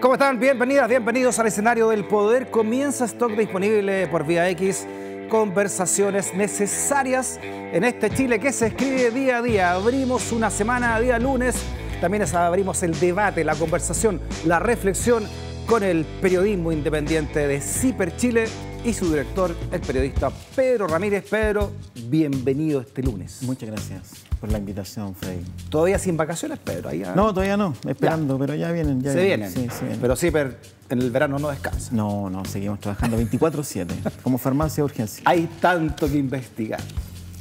¿Cómo están? Bienvenidas, bienvenidos al escenario del poder. Comienza stock disponible por Vía X. Conversaciones necesarias en este Chile que se escribe día a día. Abrimos una semana, día lunes. También abrimos el debate, la conversación, la reflexión con el periodismo independiente de CIPER Chile y su director, el periodista Pedro Ramírez. Pedro, bienvenido este lunes. Muchas gracias por la invitación, Freddy. ¿Todavía sin vacaciones, Pedro? Ahí ya... No, todavía no, esperando, ya. Pero ya vienen. Se vienen. Sí, se vienen. Pero CIPER en el verano no descansa. No, seguimos trabajando 24/7, como farmacia de urgencia. Hay tanto que investigar.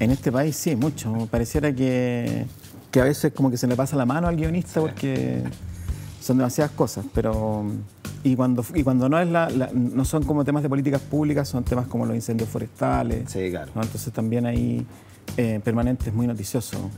En este país sí, mucho. Pareciera que a veces como que se le pasa la mano al guionista porque son demasiadas cosas, pero... Y cuando no es no son como temas de políticas públicas, son temas como los incendios forestales. Sí, claro. ¿No? Entonces también ahí permanente es muy noticioso,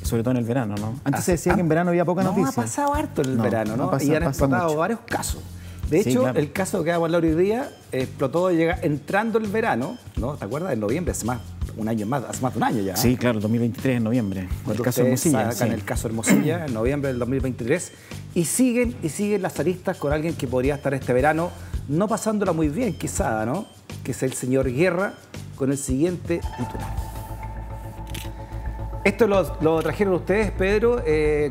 sobre todo en el verano, ¿no? Antes se decía que en verano había poca noticia. No, ha pasado harto en el verano, ¿no? Y han explotado varios casos. De hecho, claro, el caso que vamos a hablar hoy día explotó entrando el verano, ¿no? ¿Te acuerdas? En noviembre, hace más de un año ya. Sí, claro, 2023 en noviembre. Cuando el caso Hermosilla. Sacan el caso Hermosilla en noviembre del 2023 y siguen las aristas con alguien que podría estar este verano no pasándola muy bien, quizá, ¿no? Que es el señor Guerra, con el siguiente titular. Esto lo trajeron ustedes, Pedro,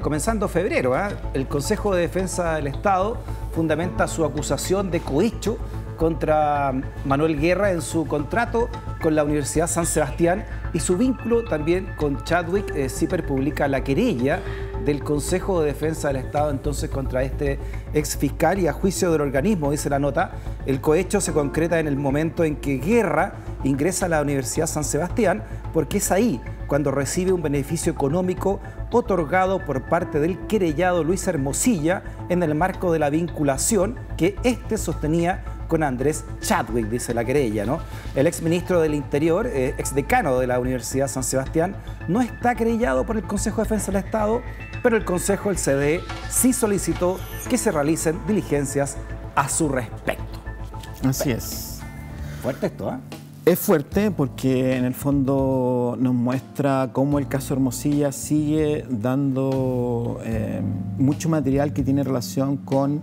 comenzando febrero. El Consejo de Defensa del Estado fundamenta su acusación de cohecho contra Manuel Guerra en su contrato con la Universidad San Sebastián y su vínculo también con Chadwick. CIPER publica la querella del Consejo de Defensa del Estado entonces contra este exfiscal y a juicio del organismo, dice la nota, el cohecho se concreta en el momento en que Guerra ingresa a la Universidad San Sebastián porque es ahí cuando recibe un beneficio económico otorgado por parte del querellado Luis Hermosilla en el marco de la vinculación que éste sostenía con Andrés Chadwick, dice la querella, ¿no? El exministro del Interior, exdecano de la Universidad San Sebastián, no está querellado por el Consejo de Defensa del Estado, pero el Consejo del CDE sí solicitó que se realicen diligencias a su respecto. Así es. Fuerte esto, ¿eh? Es fuerte porque en el fondo nos muestra cómo el caso Hermosilla sigue dando mucho material que tiene relación con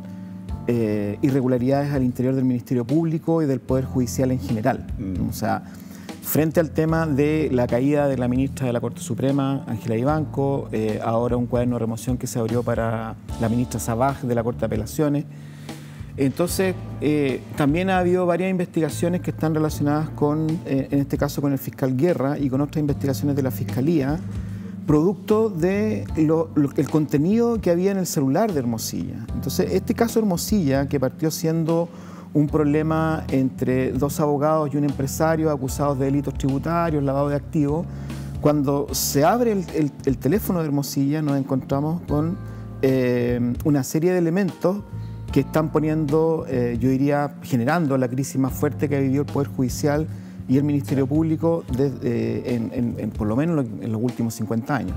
irregularidades al interior del Ministerio Público y del Poder Judicial en general. O sea, frente al tema de la caída de la ministra de la Corte Suprema, Ángela Vivanco, ahora un cuaderno de remoción que se abrió para la ministra Sabaj de la Corte de Apelaciones. Entonces, también ha habido varias investigaciones que están relacionadas con, en este caso, con el fiscal Guerra y con otras investigaciones de la Fiscalía, producto de el contenido que había en el celular de Hermosilla. Entonces, este caso Hermosilla, que partió siendo un problema entre dos abogados y un empresario acusados de delitos tributarios, lavado de activos, cuando se abre el teléfono de Hermosilla nos encontramos con una serie de elementos que están poniendo, yo diría, generando la crisis más fuerte que ha vivido el Poder Judicial y el Ministerio Público por lo menos en los últimos 50 años.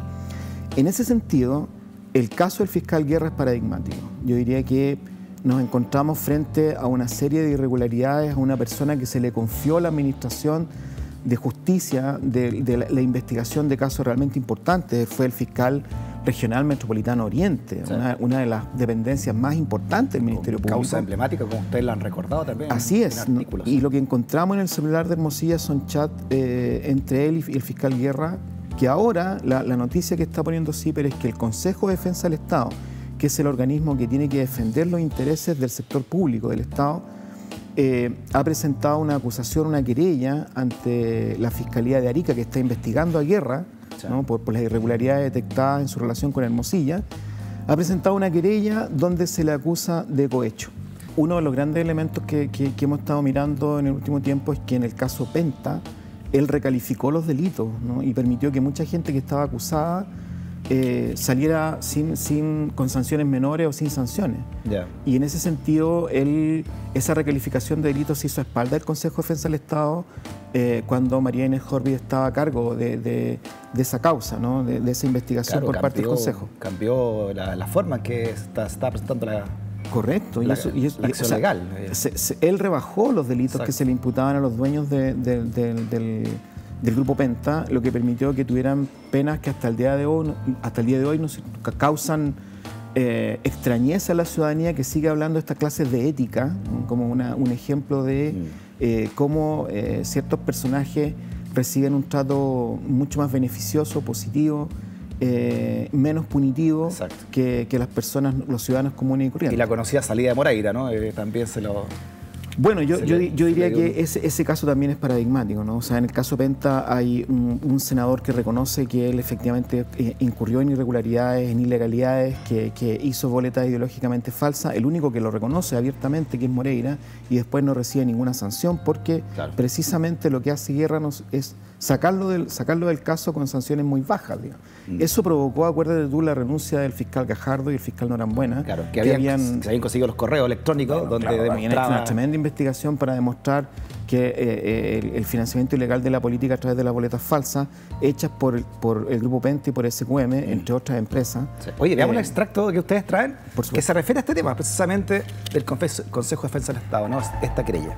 En ese sentido, el caso del fiscal Guerra es paradigmático. Yo diría que nos encontramos frente a una serie de irregularidades, a una persona que se le confió la administración de justicia, de la investigación de casos realmente importantes. Fue el fiscal regional metropolitano Oriente, sí, una de las dependencias más importantes del Ministerio Público. Causa emblemática, como ustedes la han recordado también. Así es, ¿no? Y lo que encontramos en el celular de Hermosilla son chats entre él y el fiscal Guerra, que ahora la noticia que está poniendo CIPER es que el Consejo de Defensa del Estado, que es el organismo que tiene que defender los intereses del sector público del Estado, ha presentado una acusación, una querella ante la Fiscalía de Arica, que está investigando a Guerra, ¿no? por las irregularidades detectadas en su relación con Hermosilla, ha presentado una querella donde se le acusa de cohecho. Uno de los grandes elementos que hemos estado mirando en el último tiempo es que en el caso Penta, él recalificó los delitos, ¿no? Y permitió que mucha gente que estaba acusada saliera con sanciones menores o sin sanciones. Yeah. Y en ese sentido, esa recalificación de delitos se hizo a espalda del Consejo de Defensa del Estado cuando María Inés Horvitz estaba a cargo de esa causa, ¿no? de esa investigación, claro, por parte del Consejo. Cambió la forma en que está presentando la... Correcto. La acción legal. Él rebajó los delitos, exacto, que se le imputaban a los dueños del Grupo Penta, lo que permitió que tuvieran penas que hasta el día de hoy no causan extrañeza a la ciudadanía que sigue hablando de estas clases de ética, como un ejemplo de cómo ciertos personajes reciben un trato mucho más beneficioso, positivo, menos punitivo que las personas, los ciudadanos comunes y corrientes. Y la conocida salida de Moreira, ¿no? También se lo... Bueno, yo diría que ese caso también es paradigmático, ¿no? O sea, en el caso Penta hay un senador que reconoce que él efectivamente incurrió en irregularidades, en ilegalidades, que hizo boletas ideológicamente falsas. El único que lo reconoce abiertamente, que es Moreira, y después no recibe ninguna sanción porque precisamente lo que hace Guerra es sacarlo del caso con sanciones muy bajas, digamos. Eso provocó, acuérdate tú, la renuncia del fiscal Gajardo y el fiscal Norambuena. Claro, que se habían conseguido los correos electrónicos donde demostraba... una tremenda investigación para demostrar que el financiamiento ilegal de la política a través de las boletas falsas hechas por el Grupo Penta y por SQM, entre otras empresas. Sí. Oye, veamos el extracto que ustedes traen, que se refiere a este tema, precisamente del Consejo de Defensa del Estado, ¿no? Esta querella.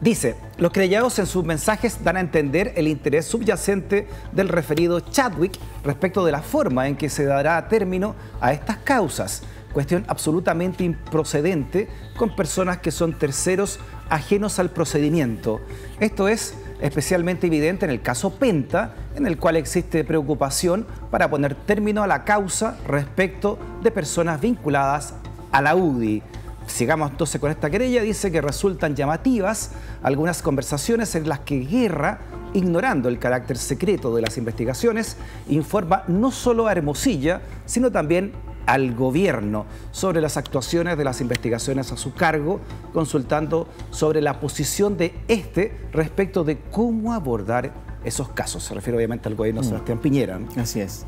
Dice, los querellados en sus mensajes dan a entender el interés subyacente del referido Chadwick respecto de la forma en que se dará término a estas causas, cuestión absolutamente improcedente con personas que son terceros ajenos al procedimiento. Esto es especialmente evidente en el caso Penta, en el cual existe preocupación para poner término a la causa respecto de personas vinculadas a la UDI. Sigamos entonces con esta querella. Dice que resultan llamativas algunas conversaciones en las que Guerra, ignorando el carácter secreto de las investigaciones, informa no solo a Hermosilla, sino también al gobierno sobre las actuaciones de las investigaciones a su cargo, consultando sobre la posición de este respecto de cómo abordar esos casos. Se refiere obviamente al gobierno de Sebastián Piñera, ¿no? Así es.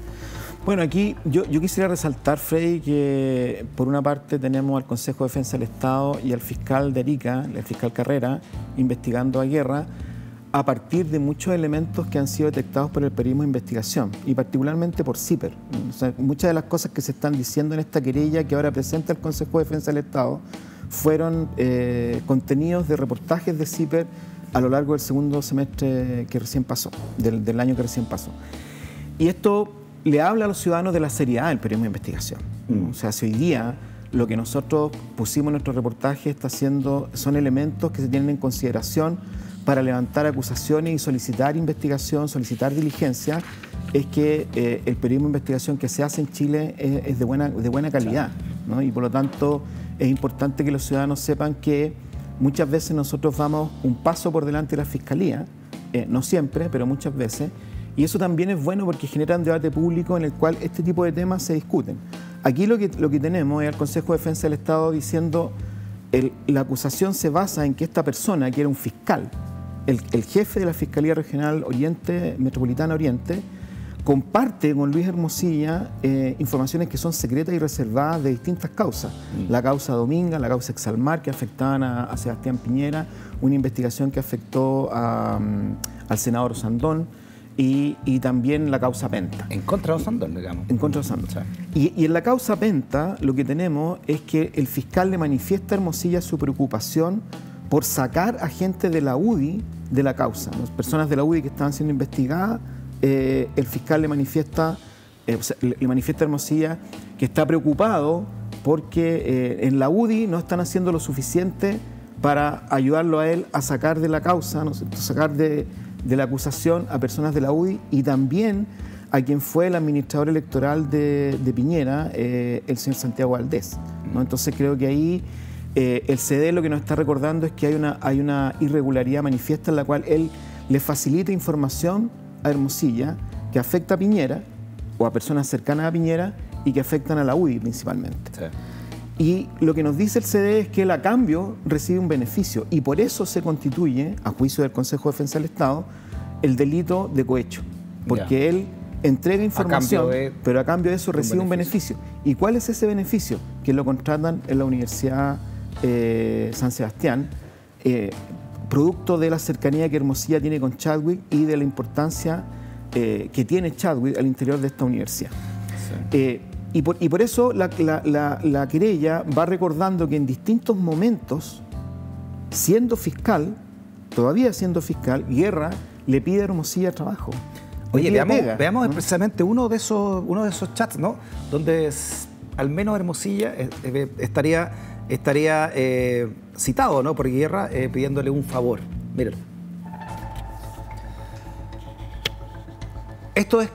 Bueno, aquí yo quisiera resaltar, Freddy, que por una parte tenemos al Consejo de Defensa del Estado y al fiscal de Arica, el fiscal Carrera, investigando a Guerra a partir de muchos elementos que han sido detectados por el periodismo de investigación y particularmente por CIPER. O sea, muchas de las cosas que se están diciendo en esta querella que ahora presenta el Consejo de Defensa del Estado fueron contenidos de reportajes de CIPER a lo largo del segundo semestre que recién pasó, del año que recién pasó. Y esto le habla a los ciudadanos de la seriedad del periodismo de investigación. O sea, si hoy día lo que nosotros pusimos en nuestro reportaje son elementos que se tienen en consideración para levantar acusaciones y solicitar investigación, solicitar diligencia, es que el periodismo de investigación que se hace en Chile es de buena calidad, ¿no? Y por lo tanto es importante que los ciudadanos sepan que muchas veces nosotros vamos un paso por delante de la Fiscalía, no siempre, pero muchas veces. Y eso también es bueno porque genera un debate público en el cual este tipo de temas se discuten. Aquí lo que tenemos es al Consejo de Defensa del Estado diciendo la acusación se basa en que esta persona, que era un fiscal, el jefe de la Fiscalía Regional Metropolitana Oriente, comparte con Luis Hermosilla informaciones que son secretas y reservadas de distintas causas. La causa Dominga, la causa Exalmar, que afectaban a Sebastián Piñera, una investigación que afectó al senador Osandón, y también la causa Penta. En contra de Osandón, digamos. En contra de Osandón. Sí. Y en la causa Penta lo que tenemos es que el fiscal le manifiesta a Hermosilla su preocupación por sacar a gente de la UDI de la causa. Las personas de la UDI que estaban siendo investigadas, el fiscal le manifiesta a Hermosilla que está preocupado porque en la UDI no están haciendo lo suficiente para ayudarlo a él a sacar de la causa, ¿no? Sacar de la acusación a personas de la UDI y también a quien fue el administrador electoral de Piñera, el señor Santiago Valdés, ¿no? Entonces creo que ahí el CD lo que nos está recordando es que hay una irregularidad manifiesta en la cual él le facilita información a Hermosilla que afecta a Piñera o a personas cercanas a Piñera y que afectan a la UDI principalmente. Sí. Y lo que nos dice el CD es que él a cambio recibe un beneficio y por eso se constituye, a juicio del Consejo de Defensa del Estado, el delito de cohecho. Porque él entrega información, pero a cambio de eso recibe un beneficio. ¿Y cuál es ese beneficio? Que lo contratan en la Universidad San Sebastián, producto de la cercanía que Hermosilla tiene con Chadwick y de la importancia que tiene Chadwick al interior de esta universidad. Sí. Y por eso la querella va recordando que en distintos momentos, todavía siendo fiscal, Guerra le pide a Hermosilla trabajo. Oye, veamos precisamente uno de esos chats, ¿no? Donde al menos Hermosilla estaría citado, ¿no? Por Guerra pidiéndole un favor. Mírenlo. Esto es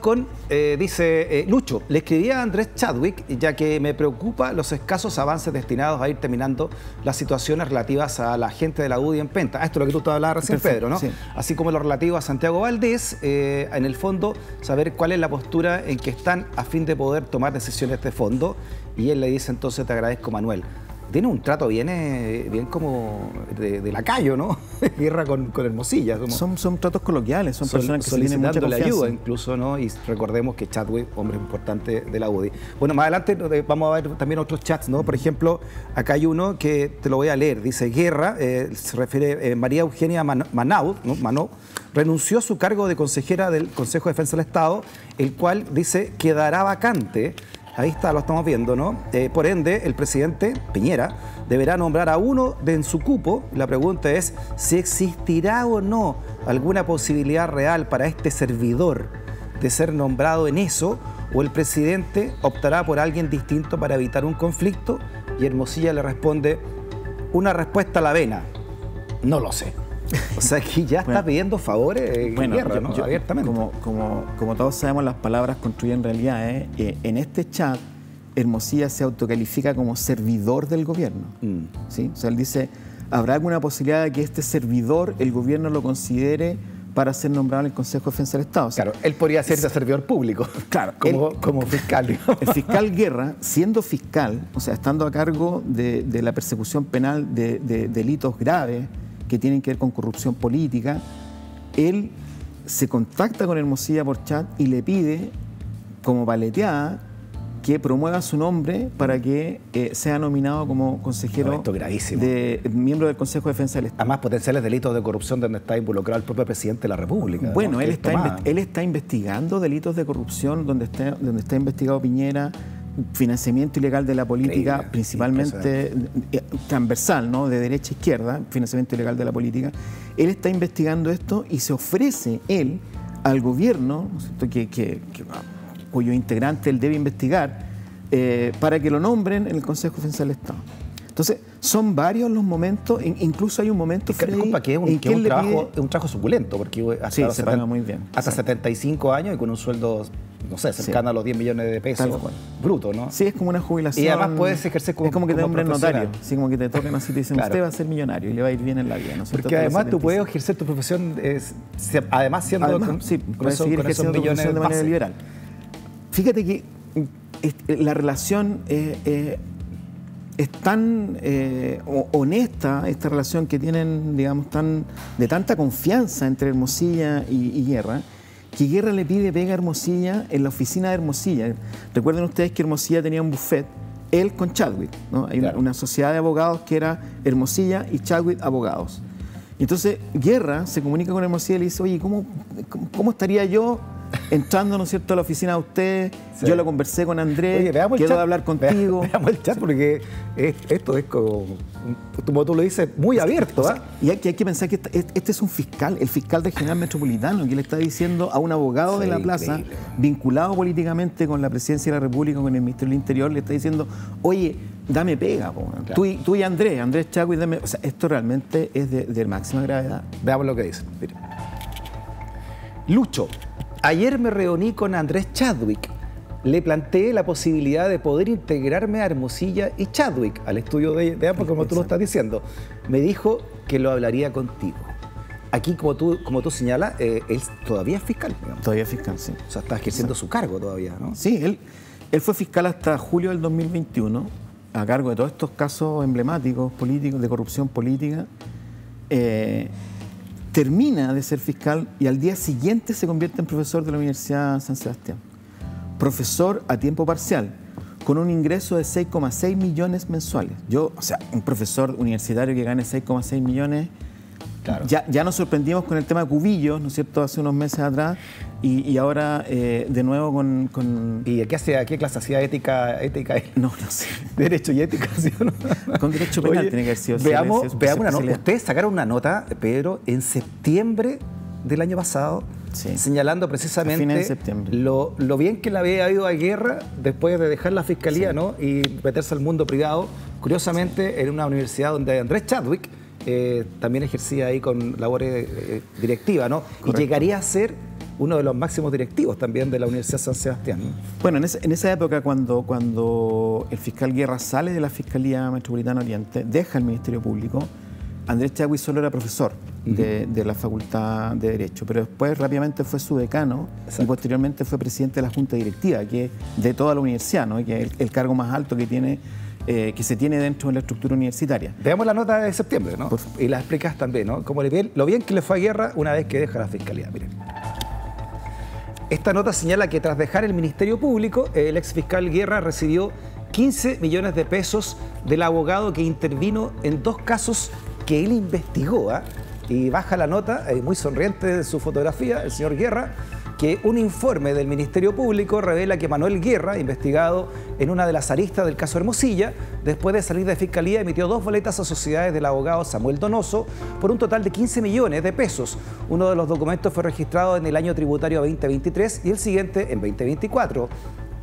dice Lucho, le escribí a Andrés Chadwick ya que me preocupa los escasos avances destinados a ir terminando las situaciones relativas a la gente de la UDI en Penta. Esto es lo que tú hablabas recién, perfecto, Pedro, ¿no? Sí. Así como lo relativo a Santiago Valdés, en el fondo, saber cuál es la postura en que están a fin de poder tomar decisiones de fondo. Y él le dice entonces, te agradezco, Manuel. Tiene un trato bien como de lacayo, ¿no? Guerra con Hermosilla. Son tratos coloquiales, son personas que se tienen mucha confianza. Ayuda incluso, ¿no? Y recordemos que Chadwick, hombre importante de la UDI. Bueno, más adelante vamos a ver también otros chats, ¿no? Por ejemplo, acá hay uno que te lo voy a leer. Dice, Guerra, se refiere María Eugenia Manaud, ¿no? Manó, renunció a su cargo de consejera del Consejo de Defensa del Estado, el cual, dice, quedará vacante. Ahí está, lo estamos viendo, ¿no? Por ende, el presidente Piñera deberá nombrar a uno en su cupo. La pregunta es si existirá o no alguna posibilidad real para este servidor de ser nombrado en eso, o el presidente optará por alguien distinto para evitar un conflicto. Y Hermosilla le responde, una respuesta a la vena, no lo sé. O sea, aquí ya está pidiendo favores Guerra, ¿no? Abiertamente. Como todos sabemos, las palabras construyen realidades. En este chat, Hermosilla se autocalifica como servidor del gobierno. ¿Sí? O sea, él dice, ¿habrá alguna posibilidad de que este servidor, el gobierno lo considere para ser nombrado en el Consejo de Defensa del Estado? O sea, claro, él podría ser servidor público. Claro. Como fiscal. El fiscal Guerra, siendo fiscal, o sea, estando a cargo de la persecución penal de delitos graves, que tienen que ver con corrupción política, él se contacta con Hermosilla por chat y le pide, como paleteada, que promueva su nombre para que sea nominado como consejero, esto es gravísimo, miembro del Consejo de Defensa del Estado. Además, potenciales delitos de corrupción donde está involucrado el propio presidente de la República. Bueno, él está investigando delitos de corrupción donde está investigado Piñera, financiamiento ilegal de la política, increíble, principalmente transversal, ¿no? De derecha a izquierda, financiamiento ilegal de la política. Él está investigando esto y se ofrece él al gobierno, ¿no es cierto?, cuyo integrante él debe investigar, para que lo nombren en el Consejo de Defensa del Estado. Entonces, son varios los momentos, incluso hay un momento, Freddy, que es un trabajo suculento, porque hasta, se paga muy bien, hasta 75 años y con un sueldo, no sé, cercano a los 10 millones de pesos bruto, ¿no? Sí, es como una jubilación. Y además puedes ejercer como, es como que te nombren notario, así como que te toquen así, te dicen, claro, usted va a ser millonario y le va a ir bien en la vida, ¿no? Porque además tú puedes ejercer tu profesión, además siendo con esos millones de manera liberal. Fíjate que la relación es tan honesta, esta relación que tienen, digamos, de tanta confianza entre Hermosilla y Guerra, que Guerra le pide pega a Hermosilla en la oficina de Hermosilla. Recuerden ustedes que Hermosilla tenía un buffet, él con Chadwick, ¿no? Hay una sociedad de abogados que era Hermosilla y Chadwick abogados. Y entonces Guerra se comunica con Hermosilla y le dice, oye, ¿cómo estaría yo entrando, ¿no es cierto?, a la oficina de ustedes? Sí. Yo lo conversé con Andrés, quiero hablar contigo. Veamos el chat, porque esto es como tú lo dices, muy abierto. O sea, y hay que pensar que este es un fiscal, el fiscal del General Metropolitano, que le está diciendo a un abogado de la plaza, vinculado políticamente con la Presidencia de la República, con el Ministerio del Interior, le está diciendo, oye, dame pega, claro. Tú y Andrés Chadwick, dame. O sea, esto realmente es de máxima gravedad. Veamos lo que dice. Mire. Lucho, ayer me reuní con Andrés Chadwick. Le planteé la posibilidad de poder integrarme a Hermosilla y Chadwick al estudio de ambos, como tú lo estás diciendo. Me dijo que lo hablaría contigo. Aquí, como tú señalas, él todavía es fiscal, digamos. Todavía es fiscal, sí. O sea, está ejerciendo su cargo todavía, ¿no? Sí, él fue fiscal hasta julio del 2021, a cargo de todos estos casos emblemáticos políticos, de corrupción política. Termina de ser fiscal y al día siguiente se convierte en profesor de la Universidad San Sebastián. Profesor a tiempo parcial, con un ingreso de 6,6 millones mensuales. O sea, un profesor universitario que gane 6,6 millones, claro. Ya nos sorprendimos con el tema de Cubillos, ¿no es cierto?, hace unos meses atrás, y ahora de nuevo con... ¿Y qué clase hacía ética? No sé. Derecho y ética, ¿sí o no? Con derecho penal. Oye, tiene que haber sido. Veamos una nota. Ustedes sacaron una nota, Pedro, en septiembre del año pasado, señalando precisamente lo bien que le había ido a Guerra después de dejar la fiscalía, ¿no? Y meterse al mundo privado, curiosamente en una universidad donde Andrés Chadwick también ejercía ahí con labores directivas, ¿no? Correcto. Y llegaría a ser uno de los máximos directivos también de la Universidad San Sebastián, ¿no? Bueno, en esa época cuando el fiscal Guerra sale de la Fiscalía Metropolitana Oriente, deja el Ministerio Público, Andrés Chadwick solo era profesor de la Facultad de Derecho, pero después rápidamente fue su decano. Exacto. Y posteriormente fue presidente de la Junta Directiva, que de toda la universidad, ¿no? Que es el cargo más alto que se tiene dentro de la estructura universitaria. Veamos la nota de septiembre, ¿no? Y la explicas también, ¿no? Como lo bien que le fue a Guerra una vez que deja la Fiscalía. Miren. Esta nota señala que tras dejar el Ministerio Público, el exfiscal Guerra recibió 15 millones de pesos del abogado que intervino en 2 casos que él investigó, ¿eh? Y baja la nota, muy sonriente de su fotografía, el señor Guerra, que un informe del Ministerio Público revela que Manuel Guerra, investigado en una de las aristas del caso Hermosilla, después de salir de Fiscalía, emitió 2 boletas a sociedades del abogado Samuel Donoso por un total de 15 millones de pesos. Uno de los documentos fue registrado en el año tributario 2023 y el siguiente en 2024.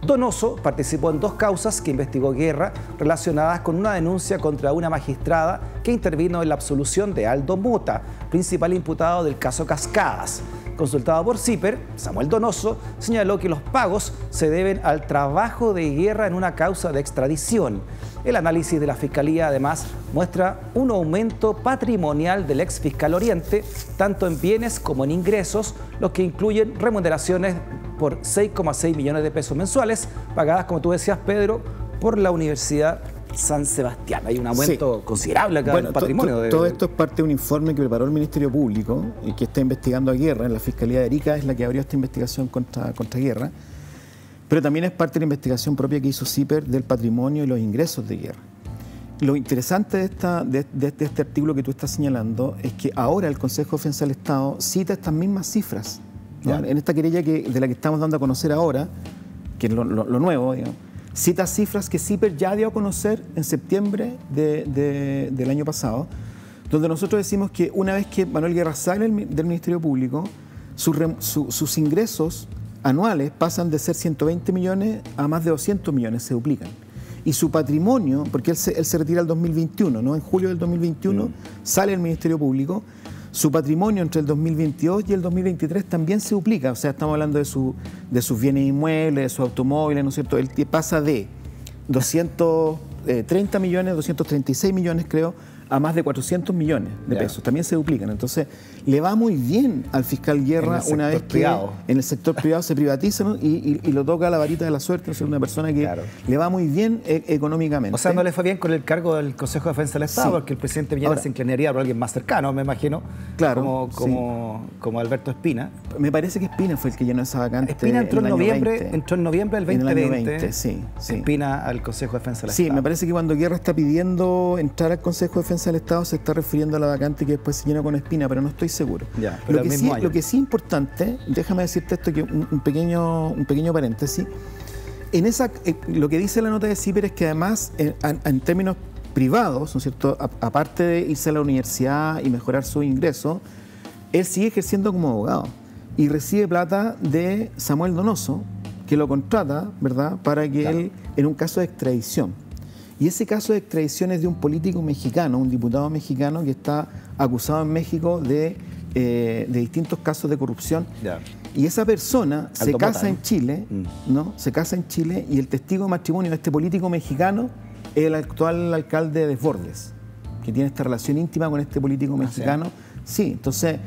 Donoso participó en 2 causas que investigó Guerra relacionadas con una denuncia contra una magistrada que intervino en la absolución de Aldo Mota, principal imputado del caso Cascadas. Consultado por CIPER, Samuel Donoso señaló que los pagos se deben al trabajo de Guerra en una causa de extradición. El análisis de la Fiscalía además muestra un aumento patrimonial del ex fiscal Oriente, tanto en bienes como en ingresos, los que incluyen remuneraciones por 6,6 millones de pesos mensuales, pagadas, como tú decías, Pedro, por la Universidad San Sebastián. Hay un aumento considerable acá en el patrimonio. Todo esto es parte de un informe que preparó el Ministerio Público y que está investigando a Guerra. En la Fiscalía de Arica es la que abrió esta investigación contra Guerra, pero también es parte de la investigación propia que hizo CIPER del patrimonio y los ingresos de Guerra. Lo interesante de este artículo que tú estás señalando es que ahora el Consejo de Defensa del Estado cita estas mismas cifras, ¿no? En esta querella de la que estamos dando a conocer ahora, que es lo nuevo, digamos, cita cifras que CIPER ya dio a conocer en septiembre del año pasado, donde nosotros decimos que una vez que Manuel Guerra sale del Ministerio Público, sus ingresos anuales pasan de ser 120 millones a más de 200 millones, se duplican. Y su patrimonio, porque él se retira el 2021, ¿no? En julio del 2021 sale del Ministerio Público, su patrimonio entre el 2022 y el 2023 también se duplica. O sea, estamos hablando de sus bienes inmuebles, de sus automóviles, ¿no es cierto? Él pasa de 230 millones, 236 millones creo, a más de 400 millones de pesos. También se duplican. Entonces, le va muy bien al fiscal Guerra una vez que en el sector privado se privatiza, ¿no? y lo toca la varita de la suerte. Es una persona que le va muy bien económicamente. O sea, no le fue bien con el cargo del Consejo de Defensa del Estado, porque el presidente Piñera se inclinaría por alguien más cercano, me imagino, como Alberto Espina. Me parece que Espina fue el que llenó esa vacante. Espina entró en noviembre del 2020. En el año 20, sí. Espina al Consejo de Defensa del Estado. Sí, me parece que cuando Guerra está pidiendo entrar al Consejo de Defensa del Estado se está refiriendo a la vacante que después se llenó con Espina, pero no estoy seguro. Lo que sí es importante, déjame decirte esto, que un pequeño paréntesis. Lo que dice la nota de CIPER es que además, en términos privados, ¿no es cierto?, aparte de irse a la universidad y mejorar sus ingresos, él sigue ejerciendo como abogado y recibe plata de Samuel Donoso, que lo contrata, ¿verdad?, para que él, en un caso de extradición. Y ese caso de extradición es de un político mexicano, un diputado mexicano que está acusado en México de distintos casos de corrupción. Y esa persona se casa en Chile, ¿no? Se casa en Chile y el testigo de matrimonio de este político mexicano es el actual alcalde de Desbordes, que tiene esta relación íntima con este político mexicano. Sí, entonces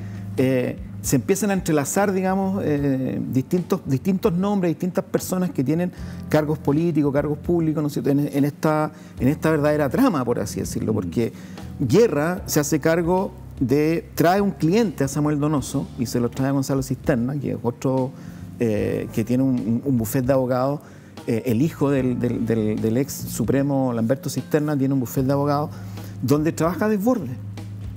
se empiezan a entrelazar, digamos, distintos nombres, distintas personas que tienen cargos políticos, cargos públicos, ¿no es cierto?, en esta verdadera trama, por así decirlo, porque Guerra se hace cargo trae un cliente a Samuel Donoso y se lo trae a Gonzalo Cisterna, que es otro que tiene un bufete de abogados, el hijo del ex supremo Lamberto Cisterna tiene un bufete de abogados donde trabaja Desbordes,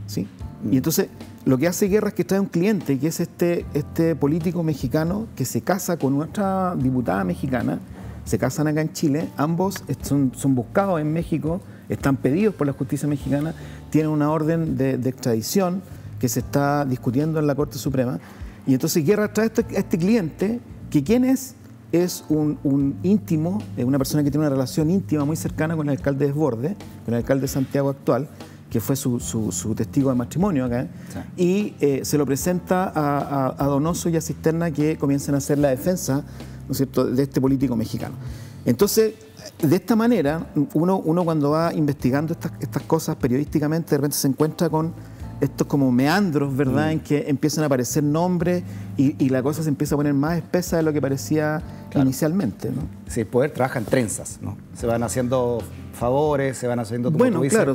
¿sí? Y entonces lo que hace Guerra es que trae un cliente, que es este político mexicano que se casa con otra diputada mexicana, se casan acá en Chile, ambos son buscados en México, están pedidos por la justicia mexicana, tienen una orden de extradición que se está discutiendo en la Corte Suprema, Y entonces Guerra trae a este cliente, que ¿quién es? Es un íntimo, una persona que tiene una relación íntima muy cercana con el alcalde Desbordes, con el alcalde de Santiago actual, que fue su testigo de matrimonio acá, sí. Y se lo presenta a Donoso y a Cisterna, que comienzan a hacer la defensa, ¿no es cierto?, de este político mexicano. Entonces, de esta manera, uno cuando va investigando estas cosas periodísticamente, de repente se encuentra con estos como meandros, ¿verdad?, en que empiezan a aparecer nombres y la cosa se empieza a poner más espesa de lo que parecía inicialmente, ¿no? Sí, el poder trabaja en trenzas, ¿no? Se van haciendo favores, se van haciendo, bueno, tú dices, claro,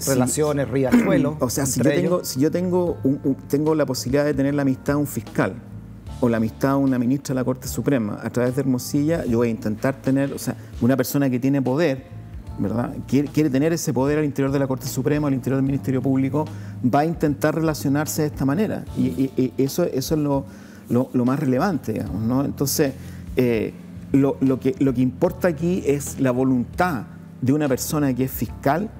relaciones, riachuelos. O sea, si yo tengo la posibilidad de tener la amistad de un fiscal o la amistad de una ministra de la Corte Suprema a través de Hermosilla, yo voy a intentar tener, o sea, una persona que tiene poder, ¿verdad?, quiere tener ese poder al interior de la Corte Suprema, al interior del Ministerio Público, va a intentar relacionarse de esta manera. Y eso es lo más relevante, digamos, ¿no? Entonces, lo que importa aquí es la voluntad de una persona que es fiscal,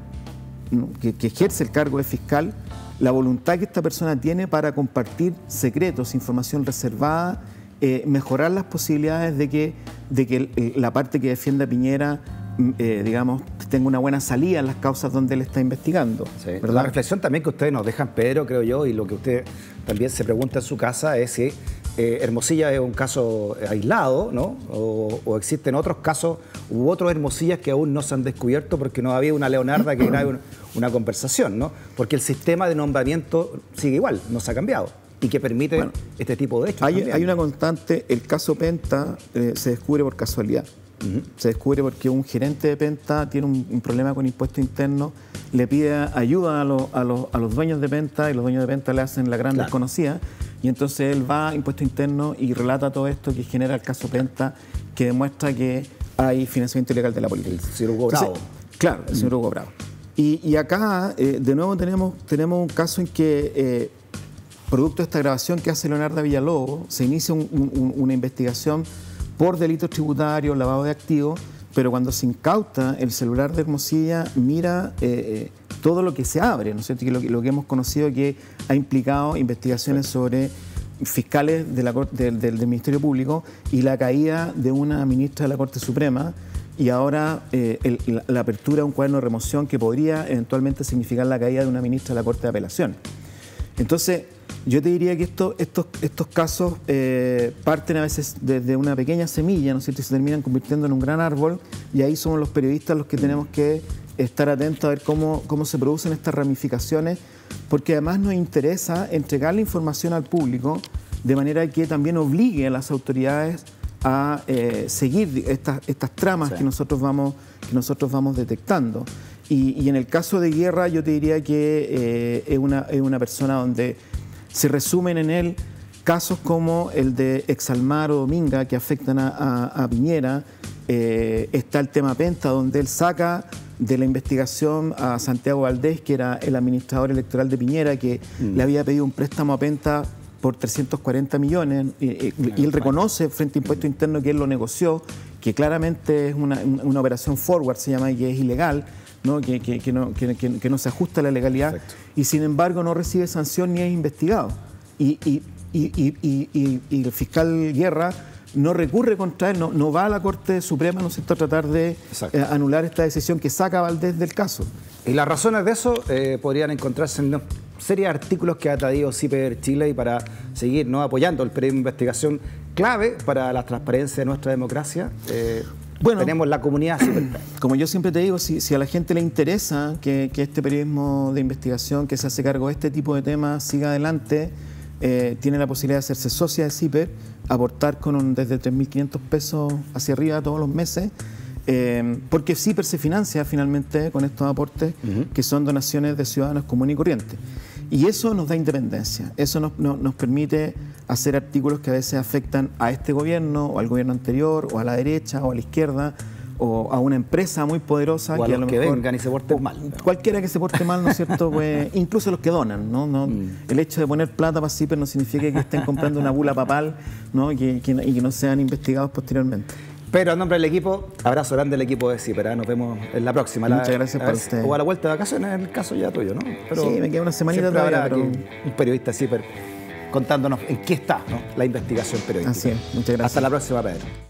¿no?, que ejerce el cargo de fiscal, la voluntad que esta persona tiene para compartir secretos, información reservada, mejorar las posibilidades de que la parte que defiende a Piñera, digamos, tenga una buena salida en las causas donde él está investigando. Sí. La reflexión también que ustedes nos dejan, Pedro, creo yo, y lo que usted también se pregunta en su casa es si Hermosilla es un caso aislado, ¿no? O existen otros casos u otros Hermosillas que aún no se han descubierto porque no había una Leonarda que grabe una conversación, ¿no? Porque el sistema de nombramiento sigue igual, no se ha cambiado y que permite este tipo de hechos. Hay una constante, el caso Penta se descubre por casualidad. Se descubre porque un gerente de Penta tiene un problema con impuesto interno, le pide ayuda a los dueños de Penta y los dueños de Penta le hacen la gran desconocida, y entonces él va a impuesto interno y relata todo esto que genera el caso Penta, que demuestra que hay financiamiento ilegal de la política. El señor Hugo Bravo. Claro, el señor Hugo Bravo. Y acá, de nuevo, tenemos un caso en que, producto de esta grabación que hace Leonarda Villalobos, se inicia una investigación por delitos tributarios, lavado de activos, pero cuando se incauta el celular de Hermosilla, mira todo lo que se abre, ¿no es cierto? Lo que hemos conocido que ha implicado investigaciones sobre fiscales del Ministerio Público y la caída de una ministra de la Corte Suprema, y ahora la apertura de un cuaderno de remoción que podría eventualmente significar la caída de una ministra de la Corte de Apelación. Entonces, yo te diría que estos casos parten a veces desde una pequeña semilla, ¿no es cierto?, y se terminan convirtiendo en un gran árbol, y ahí somos los periodistas los que tenemos que estar atentos a ver cómo se producen estas ramificaciones, porque además nos interesa entregar la información al público de manera que también obligue a las autoridades a seguir estas tramas que nosotros vamos detectando. Y en el caso de Guerra, yo te diría que es una persona donde se resumen en él casos como el de Exalmar o Dominga, que afectan a Piñera. Está el tema Penta, donde él saca de la investigación a Santiago Valdés, que era el administrador electoral de Piñera, que le había pedido un préstamo a Penta por 340 millones, y él reconoce frente a Impuesto Interno que él lo negoció, que claramente es una operación forward, se llama, y que es ilegal, ¿no? Que no se ajusta a la legalidad. Perfecto. Y sin embargo no recibe sanción ni es investigado. Y el fiscal Guerra no recurre contra él, no va a la Corte Suprema, ¿no es cierto?, a tratar de anular esta decisión que saca a Valdés del caso. Y las razones de eso podrían encontrarse en una serie de artículos que ha traído CIPER Chile, y para seguir, ¿no?, apoyando el periodismo de investigación clave para la transparencia de nuestra democracia. Bueno, tenemos la comunidad CIPER. Como yo siempre te digo, si a la gente le interesa que este periodismo de investigación que se hace cargo de este tipo de temas siga adelante, tiene la posibilidad de hacerse socia de CIPER, aportar desde 3.500 pesos hacia arriba todos los meses, porque CIPER se financia finalmente con estos aportes que son donaciones de ciudadanos comunes y corrientes. Y eso nos da independencia, eso nos permite hacer artículos que a veces afectan a este gobierno, o al gobierno anterior, o a la derecha, o a la izquierda, o a una empresa muy poderosa. O a los que vengan y se porten mal. Cualquiera que se porte mal, ¿no es cierto? Pues, incluso los que donan, ¿no? El hecho de poner plata para CIPER no significa que estén comprando una bula papal, ¿no? Y que no sean investigados posteriormente. Pero en nombre del equipo, abrazo grande al equipo de CIPER. Nos vemos en la próxima. Muchas gracias para ustedes. O a la vuelta de vacaciones, en el caso ya tuyo, ¿no? Pero sí, me queda una semanita todavía. Pero un periodista de CIPER contándonos en qué está, ¿no?, la investigación periodística. Así es, muchas gracias. Hasta la próxima, Pedro.